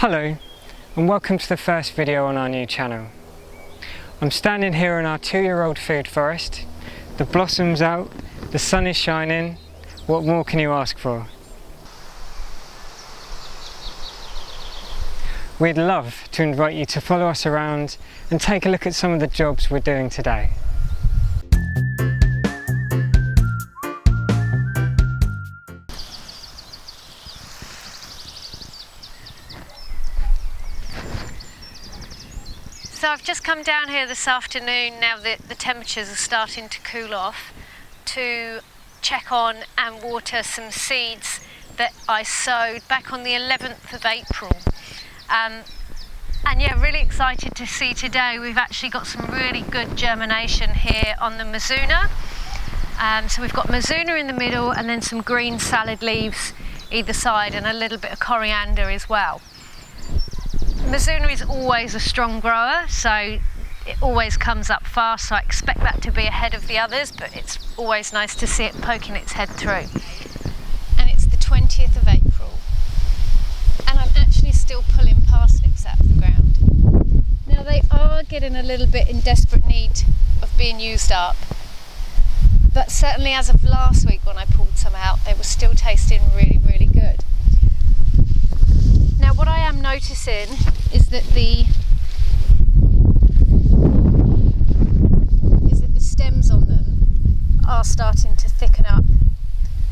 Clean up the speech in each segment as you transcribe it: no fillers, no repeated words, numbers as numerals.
Hello and welcome to the first video on our new channel. I'm standing here in our 2-year-old food forest. The blossom's out, the sun is shining. What more can you ask for? We'd love to invite you to follow us around and take a look at some of the jobs we're doing today. So I've just come down here this afternoon, now that the temperatures are starting to cool off, to check on and water some seeds that I sowed back on the 11th of April. And yeah, really excited to see today we've actually got some really good germination here on the Mizuna. So we've got Mizuna in the middle and then some green salad leaves either side and a little bit of coriander as well. Mizuna is always a strong grower, so it always comes up fast, so I expect that to be ahead of the others, but it's always nice to see it poking its head through. And it's the 20th of April, and I'm actually still pulling parsnips out of the ground. Now they are getting a little bit in desperate need of being used up, but certainly as of last week when I pulled some out, they were still tasting really, really good. Now what I am noticing is that the stems on them are starting to thicken up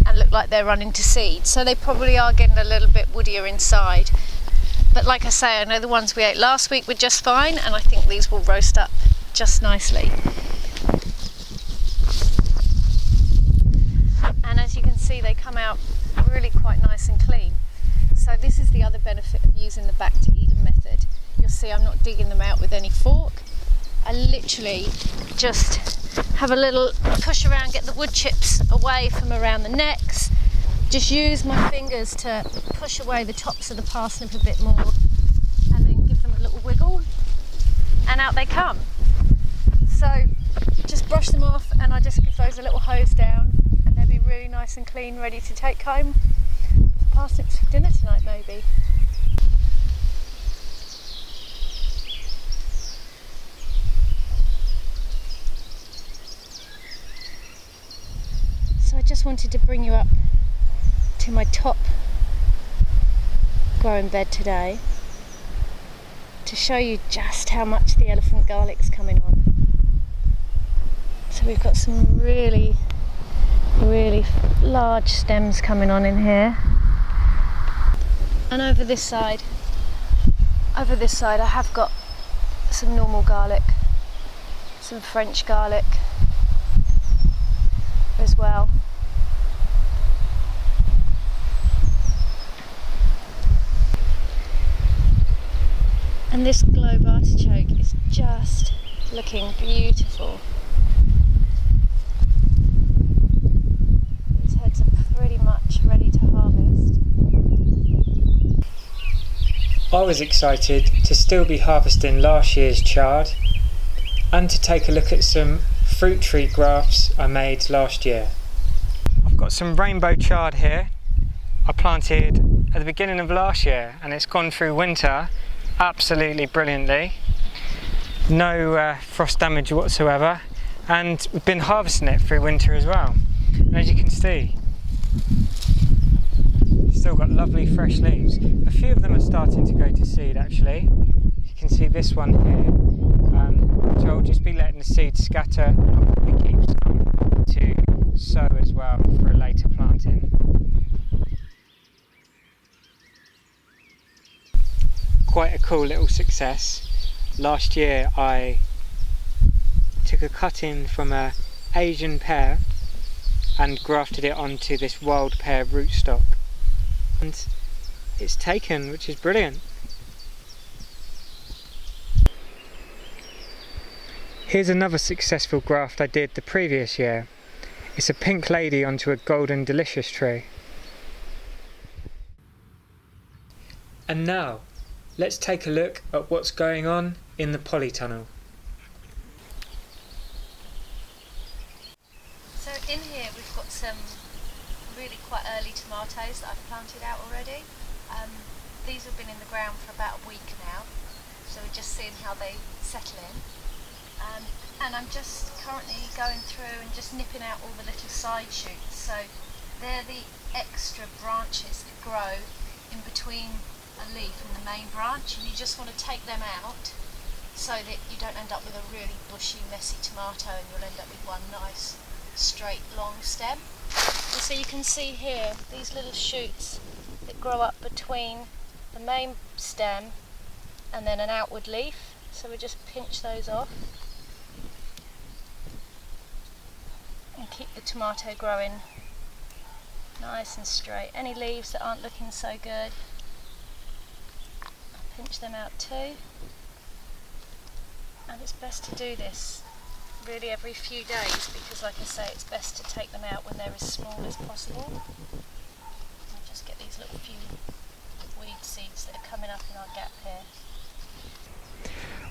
and look like they're running to seed. So they probably are getting a little bit woodier inside. But like I say, I know the ones we ate last week were just fine, and I think these will roast up just nicely. And as you can see, they come out really quite nice and clean. So this is the other benefit of using the back to Eden method. You'll see I'm not digging them out with any fork. I literally just have a little push around, get the wood chips away from around the necks. Just use my fingers to push away the tops of the parsnip a bit more and then give them a little wiggle and out they come. So just brush them off and I just give those a little hose down and they'll be really nice and clean, ready to take home. Parsnips for dinner tonight maybe. So I just wanted to bring you up to my top growing bed today to show you just how much the elephant garlic's coming on. So we've got some really, really large stems coming on in here. And over this side I have got some normal garlic, some French garlic as well. And this globe artichoke is just looking beautiful. These heads are pretty much ready to harvest. I was excited to still be harvesting last year's chard and to take a look at some fruit tree grafts I made last year. I've got some rainbow chard here I planted at the beginning of last year and it's gone through winter absolutely brilliantly. No frost damage whatsoever, and we've been harvesting it through winter as well. And as you can see, still got lovely fresh leaves. A few of them are starting to go to seed actually. You can see this one here. So I'll just be letting the seeds scatter and I'll probably keep some to sow as well for a later planting. Quite a cool little success. Last year I took a cutting from an Asian pear and grafted it onto this wild pear rootstock. And it's taken, which is brilliant. Here's another successful graft I did the previous year. It's a pink lady onto a golden delicious tree. And now, let's take a look at what's going on in the polytunnel. So in here we've got some really quite early tomatoes that I've planted out already. these have been in the ground for about a week now, so we're just seeing how they settle in. And I'm just currently going through and just nipping out all the little side shoots. So they're the extra branches that grow in between a leaf and the main branch, and you just want to take them out so that you don't end up with a really bushy, messy tomato, and you'll end up with one nice, straight, long stem. And so you can see here these little shoots that grow up between the main stem and then an outward leaf. So we just pinch those off and keep the tomato growing nice and straight. Any leaves that aren't looking so good, I'll pinch them out too. And it's best to do this really every few days, because like I say, it's best to take them out when they're as small as possible. I'll just get these little few weed seeds that are coming up in our gap here.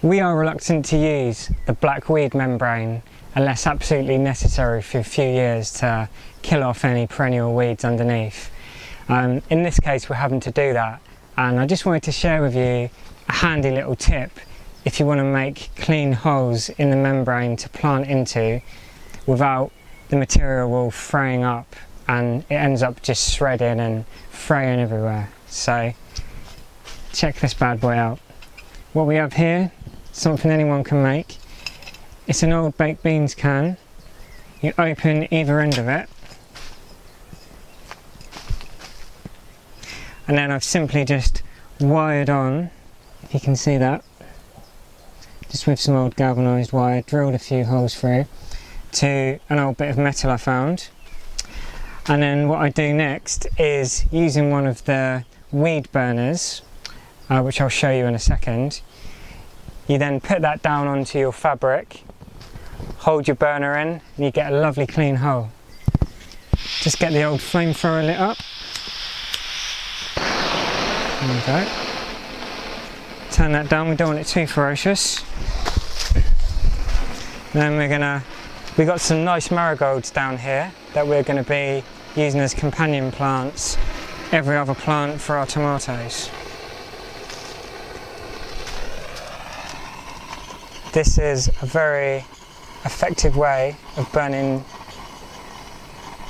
We are reluctant to use the black weed membrane unless absolutely necessary for a few years to kill off any perennial weeds underneath. In this case we're having to do that, and I just wanted to share with you a handy little tip if you want to make clean holes in the membrane to plant into without the material all fraying up and it ends up just shredding and fraying everywhere. So check this bad boy out. What we have here, something anyone can make. It's an old baked beans can. You open either end of it, and then I've simply just wired on, if you can see that, just with some old galvanised wire, drilled a few holes through to an old bit of metal I found. And then what I do next is, using one of the weed burners, which I'll show you in a second, you then put that down onto your fabric, hold your burner in, and you get a lovely clean hole. Just get the old flamethrower lit up. There we go. Turn that down, we don't want it too ferocious. Then we've got some nice marigolds down here that we're going to be using as companion plants, every other plant for our tomatoes. This is a very effective way of burning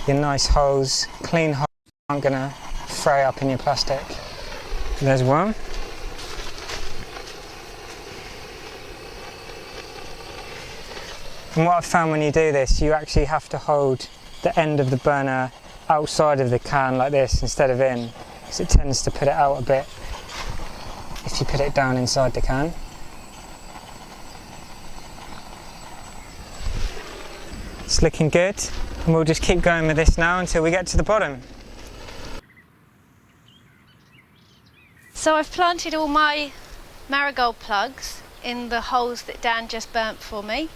your nice holes, clean holes that aren't going to fray up in your plastic. There's one. And what I've found when you do this, you actually have to hold the end of the burner outside of the can like this instead of in, because it tends to put it out a bit if you put it down inside the can. It's looking good, and we'll just keep going with this now until we get to the bottom. So I've planted all my marigold plugs in the holes that Dan just burnt for me.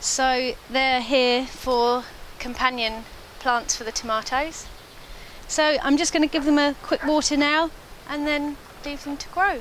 So they're here for companion plants for the tomatoes. So I'm just going to give them a quick water now and then leave them to grow.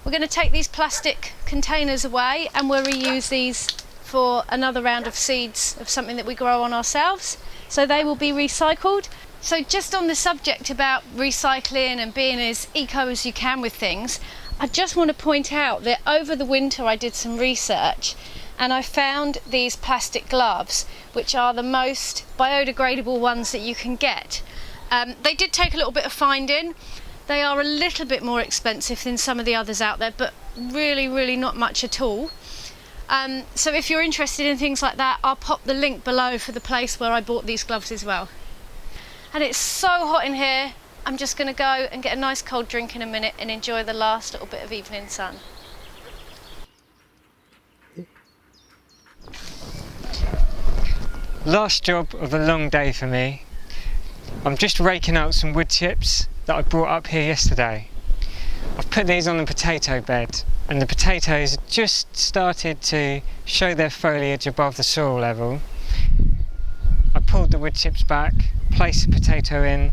We're going to take these plastic containers away and we'll reuse these for another round of seeds of something that we grow on ourselves. So they will be recycled. So just on the subject about recycling and being as eco as you can with things, I just want to point out that over the winter I did some research and I found these plastic gloves, which are the most biodegradable ones that you can get. They did take a little bit of finding. They are a little bit more expensive than some of the others out there, but really not much at all. So if you're interested in things like that, I'll pop the link below for the place where I bought these gloves as well. And it's so hot in here, I'm just going to go and get a nice cold drink in a minute and enjoy the last little bit of evening sun. Last job of a long day for me. I'm just raking out some wood chips that I brought up here yesterday. I've put these on the potato bed and the potatoes just started to show their foliage above the soil level. I pulled the wood chips back, placed the potato in,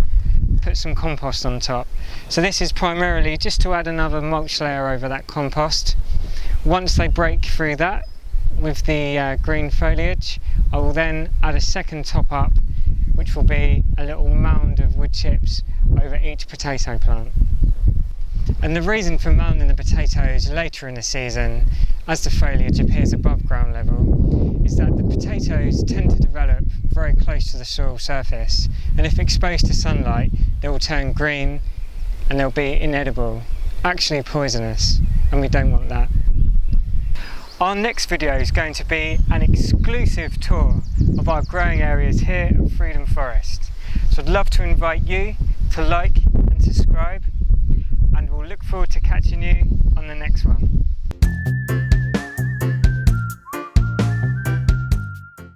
put some compost on top. So this is primarily just to add another mulch layer over that compost. Once they break through that with the green foliage, I will then add a second top up, which will be a little mound of wood chips over each potato plant. And the reason for mounding the potatoes later in the season, as the foliage appears above ground level, is that the potatoes tend to develop very close to the soil surface, and if exposed to sunlight they will turn green and they'll be inedible, actually poisonous, and we don't want that. Our next video is going to be an exclusive tour of our growing areas here at Freedom Forest. So I'd love to invite you to like and subscribe, and we'll look forward to catching you on the next one.